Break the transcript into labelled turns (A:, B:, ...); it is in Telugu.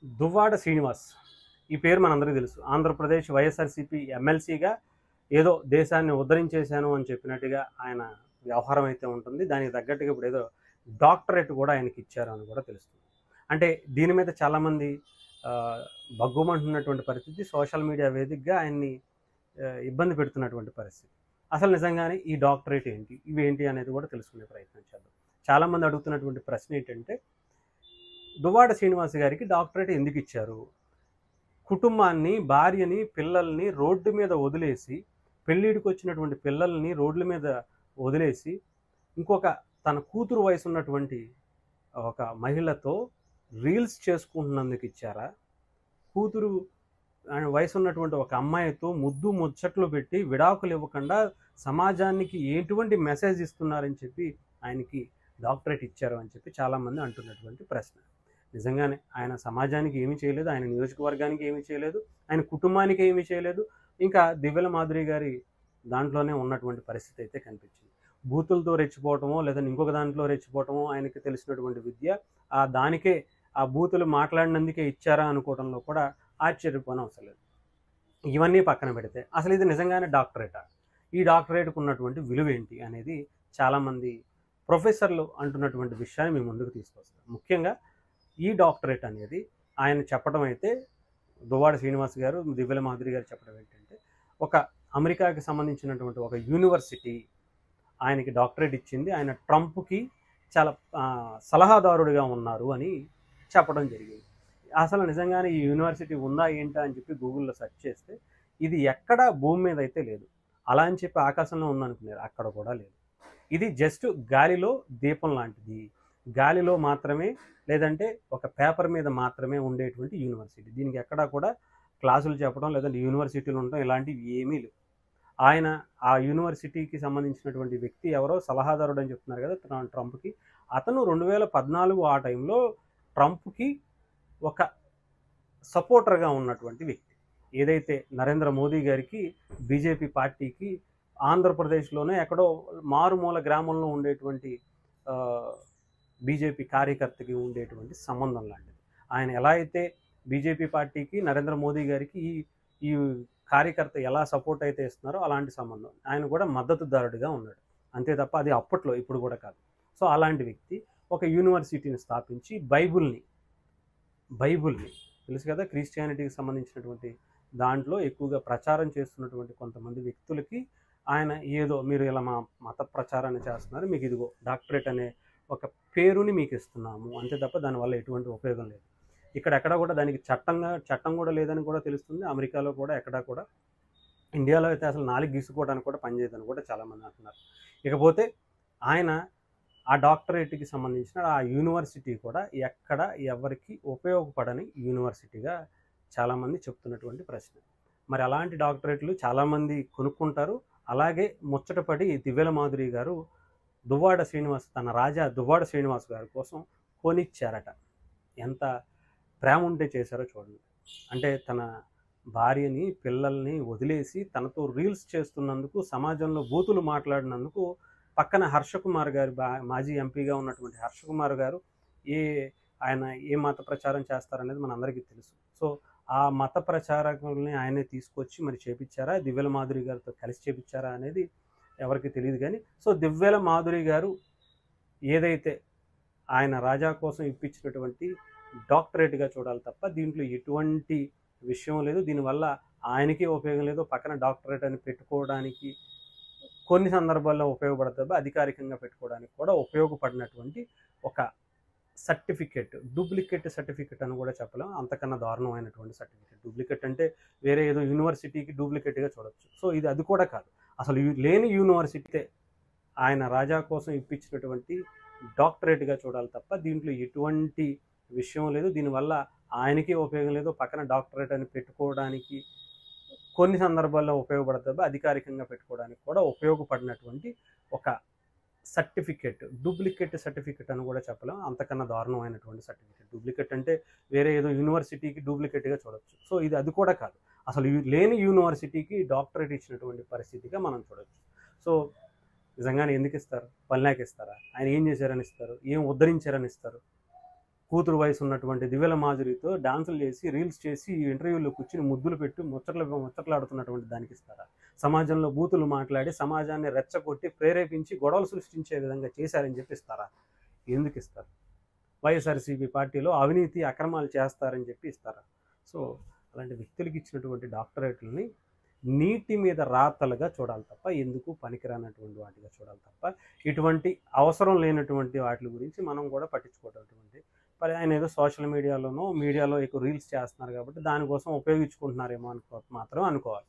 A: దువ్వాడ శ్రీనివాస్ ఈ పేరు మనందరికీ తెలుసు. ఆంధ్రప్రదేశ్ వైఎస్ఆర్సీపీ ఎమ్మెల్సీగా ఏదో దేశాన్ని ఉద్ధరించేశాను అని చెప్పినట్టుగా ఆయన వ్యవహారం అయితే ఉంటుంది. దానికి తగ్గట్టుగా ఇప్పుడు ఏదో డాక్టరేట్ కూడా ఆయనకి ఇచ్చారు అని కూడా తెలుస్తుంది. అంటే దీని మీద చాలామంది బగ్గుమంటున్నటువంటి పరిస్థితి, సోషల్ మీడియా వేదికగా ఆయన్ని ఇబ్బంది పెడుతున్నటువంటి పరిస్థితి. అసలు నిజంగానే ఈ డాక్టరేట్ ఏంటి, ఇవేంటి అనేది కూడా తెలుసుకునే ప్రయత్నం చేద్దాం. చాలామంది అడుగుతున్నటువంటి ప్రశ్న ఏంటంటే, దువ్వాడ శ్రీనివాస్ గారికి డాక్టరేట్ ఎందుకు ఇచ్చారు? కుటుంబాన్ని, భార్యని, పిల్లల్ని రోడ్డు మీద వదిలేసి, పెళ్ళిడికి వచ్చినటువంటి పిల్లల్ని రోడ్ల మీద వదిలేసి, ఇంకొక తన కూతురు వయసు ఉన్నటువంటి ఒక మహిళతో రీల్స్ చేసుకుంటున్నందుకు ఇచ్చారా? కూతురు వయసు ఉన్నటువంటి ఒక అమ్మాయితో ముద్దు ముచ్చట్లు పెట్టి విడాకులు ఇవ్వకుండా సమాజానికి ఎటువంటి మెసేజ్ ఇస్తున్నారని చెప్పి ఆయనకి డాక్టరేట్ ఇచ్చారు అని చెప్పి చాలామంది అంటున్నటువంటి ప్రశ్న. నిజంగానే ఆయన సమాజానికి ఏమీ చేయలేదు, ఆయన నియోజకవర్గానికి ఏమీ చేయలేదు, ఆయన కుటుంబానికి ఏమీ చేయలేదు. ఇంకా దివ్యల మాధురి గారి దాంట్లోనే ఉన్నటువంటి పరిస్థితి అయితే కనిపించింది. బూతులతో రెచ్చిపోవటమో లేదా ఇంకొక దాంట్లో రెచ్చిపోవటమో ఆయనకి తెలిసినటువంటి విద్య. దానికే ఆ బూతులు మాట్లాడినందుకే ఇచ్చారా అనుకోవడంలో కూడా ఆశ్చర్యపోని అవసరం లేదు. ఇవన్నీ పక్కన పెడితే అసలు ఇది నిజంగానే డాక్టరేటా? ఈ డాక్టరేట్కు ఉన్నటువంటి విలువ ఏంటి అనేది చాలామంది ప్రొఫెసర్లు అంటున్నటువంటి విషయాన్ని మీ ముందుకు తీసుకొస్తారు. ముఖ్యంగా ఈ డాక్టరేట్ అనేది ఆయన చెప్పడం అయితే, దువ్వాడ శ్రీనివాస్ గారు, దివ్యల మాధురి గారు చెప్పడం ఏంటంటే, ఒక అమెరికాకి సంబంధించినటువంటి ఒక యూనివర్సిటీ ఆయనకి డాక్టరేట్ ఇచ్చింది. ఆయన ట్రంప్కి చాలా సలహాదారుడిగా ఉన్నారు అని చెప్పడం జరిగింది. అసలు నిజంగానే ఈ యూనివర్సిటీ ఉందా ఏంటా అని చెప్పి గూగుల్లో సెర్చ్ చేస్తే ఇది ఎక్కడ భూమి మీద అయితే లేదు. అలా అని చెప్పి ఆకాశంలో ఉందనుకున్నారు, అక్కడ కూడా లేదు. ఇది జస్ట్ గాలిలో దీపం లాంటిది. గాలిలో మాత్రమే, లేదంటే ఒక పేపర్ మీద మాత్రమే ఉండేటువంటి యూనివర్సిటీ. దీనికి ఎక్కడా కూడా క్లాసులు చెప్పడం లేదంటే యూనివర్సిటీలు ఉండడం ఇలాంటివి ఏమీ లేవు. ఆయన ఆ యూనివర్సిటీకి సంబంధించినటువంటి వ్యక్తి ఎవరో సలహాదారుడు అని చెప్తున్నారు కదా ట్రంప్కి. అతను 2014 ఆ టైంలో ట్రంప్కి ఒక సపోర్టర్గా ఉన్నటువంటి వ్యక్తి. ఏదైతే నరేంద్ర మోదీ గారికి, బీజేపీ పార్టీకి ఆంధ్రప్రదేశ్లోనే ఎక్కడో మారుమూల గ్రామంలో ఉండేటువంటి బీజేపీ కార్యకర్తకి ఉండేటువంటి సంబంధం లాంటిది. ఆయన ఎలా అయితే బీజేపీ పార్టీకి, నరేంద్ర మోదీ గారికి ఈ కార్యకర్త ఎలా సపోర్ట్ అయితే ఇస్తున్నారో అలాంటి సంబంధం. ఆయన కూడా మద్దతుదారుడిగా ఉన్నాడు, అంతే తప్ప అది అప్పట్లో, ఇప్పుడు కూడా కాదు. సో అలాంటి వ్యక్తి ఒక యూనివర్సిటీని స్థాపించి బైబుల్ని తెలుసు కదా, క్రిస్టియానిటీకి సంబంధించినటువంటి దాంట్లో ఎక్కువగా ప్రచారం చేస్తున్నటువంటి కొంతమంది వ్యక్తులకి ఆయన ఏదో మీరు ఇలా మా మత ప్రచారాన్ని చేస్తున్నారు, మీకు ఇదిగో డాక్టరేట్ అనే ఒక పేరుని మీకు ఇస్తున్నాము, అంతే తప్ప దానివల్ల ఎటువంటి ఉపయోగం లేదు. ఇక్కడెక్కడా కూడా దానికి చట్టం కూడా లేదని కూడా తెలుస్తుంది. అమెరికాలో కూడా ఎక్కడా కూడా, ఇండియాలో అయితే అసలు నాలుగు గీసుకోవడానికి కూడా పనిచేయదని కూడా చాలామంది అంటున్నారు. ఇకపోతే ఆయన ఆ డాక్టరేట్కి సంబంధించిన ఆ యూనివర్సిటీ కూడా ఎక్కడ ఎవరికి ఉపయోగపడని యూనివర్సిటీగా చాలామంది చెప్తున్నటువంటి ప్రశ్న. మరి అలాంటి డాక్టరేట్లు చాలామంది కొనుక్కుంటారు. అలాగే ముచ్చటపడి దివ్యల మాధురి గారు దువ్వాడ శ్రీనివాస్, తన రాజా దువ్వాడ శ్రీనివాస్ గారి కోసం కొనిచ్చారట. ఎంత ప్రేమ ఉంటే చేశారో చూడండి. అంటే తన భార్యని, పిల్లల్ని వదిలేసి తనతో రీల్స్ చేస్తున్నందుకు, సమాజంలో బూతులు మాట్లాడినందుకు పక్కన హర్షకుమార్ గారు, మాజీ ఎంపీగా ఉన్నటువంటి హర్షకుమార్ గారు ఆయన ఏ మత ప్రచారం చేస్తారనేది మనందరికీ తెలుసు. సో ఆ మత ప్రచారకుల్ని ఆయనే తీసుకొచ్చి మరి చేపించారా, దివ్యల మాధురి గారితో కలిసి చేపించారా అనేది ఎవరికి తెలియదు. కానీ సో దివ్యల మాధురి గారు ఏదైతే ఆయన రాజా కోసం ఇప్పించినటువంటి డాక్టరేట్గా చూడాలి తప్ప దీంట్లో ఎటువంటి విషయం లేదు. దీనివల్ల ఆయనకి ఉపయోగం లేదు. పక్కన డాక్టరేట్ అని పెట్టుకోవడానికి కొన్ని సందర్భాల్లో ఉపయోగపడుతుంది, అధికారికంగా పెట్టుకోవడానికి కూడా ఉపయోగపడినటువంటి ఒక సర్టిఫికేట్, డూప్లికేట్ సర్టిఫికేట్ అని కూడా చెప్పలేం, అంతకన్నా దారుణమైనటువంటి సర్టిఫికేట్. డూప్లికేట్ అంటే వేరే ఏదో యూనివర్సిటీకి డూప్లికేట్గా చూడొచ్చు. సో అది కూడా కాదు, అసలు లేని యూనివర్సిటీ ఆయన రాజా కోసం ఇప్పించినటువంటి డాక్టరేట్గా చూడాలి తప్ప దీంట్లో ఎటువంటి విషయం లేదు. దీనివల్ల ఆయనకి ఉపయోగం లేదు, పక్కన డాక్టరేట్ అని పెట్టుకోవడానికి కొన్ని సందర్భాల్లో ఉపయోగపడుతుంది, అధికారికంగా పెట్టుకోవడానికి కూడా ఉపయోగపడినటువంటి ఒక సర్టిఫికేట్, డూప్లికేట్ సర్టిఫికేట్ అని కూడా చెప్పలేం, అంతకన్నా దారుణమైనటువంటి సర్టిఫికేట్. డూప్లికేట్ అంటే వేరే ఏదో యూనివర్సిటీకి డూప్లికేట్గా చూడొచ్చు. సో అది కూడా కాదు, అసలు లేని యూనివర్సిటీకి డాక్టరేట్ ఇచ్చినటువంటి పరిస్థితిగా మనం చూడొచ్చు. సో నిజంగానే ఎందుకు ఇస్తారు? పల్నాకి ఇస్తారా? ఆయన ఏం చేశారని ఇస్తారు? ఏం ఉద్ధరించారని ఇస్తారు? కూతురు వయసు ఉన్నటువంటి దివ్యల మాధురితో డాన్సులు చేసి రీల్స్ చేసి ఇంటర్వ్యూలో కూర్చుని ముద్దులు పెట్టి ముచ్చట్లాడుతున్నటువంటి దానికి ఇస్తారా? సమాజంలో బూతులు మాట్లాడి సమాజాన్ని రెచ్చగొట్టి ప్రేరేపించి గొడవలు సృష్టించే విధంగా చేశారని చెప్పి ఇస్తారా? ఎందుకు ఇస్తారు? వైఎస్ఆర్సీపీ పార్టీలో అవినీతి అక్రమాలు చేస్తారని చెప్పి ఇస్తారా? సో అలాంటి వ్యక్తులకి ఇచ్చినటువంటి డాక్టరేట్లని నీటి మీద రాతలుగా చూడాలి తప్ప, ఎందుకు పనికిరానటువంటి వాటిగా చూడాలి తప్ప, ఇటువంటి అవసరం లేనటువంటి వాటి గురించి మనం కూడా పట్టించుకోవటువంటి ఆయన ఏదో సోషల్ మీడియాలో ఎక్కువ రీల్స్ చేస్తున్నారు కాబట్టి దానికోసం ఉపయోగించుకుంటున్నారేమో మాత్రం అనుకోవాలి.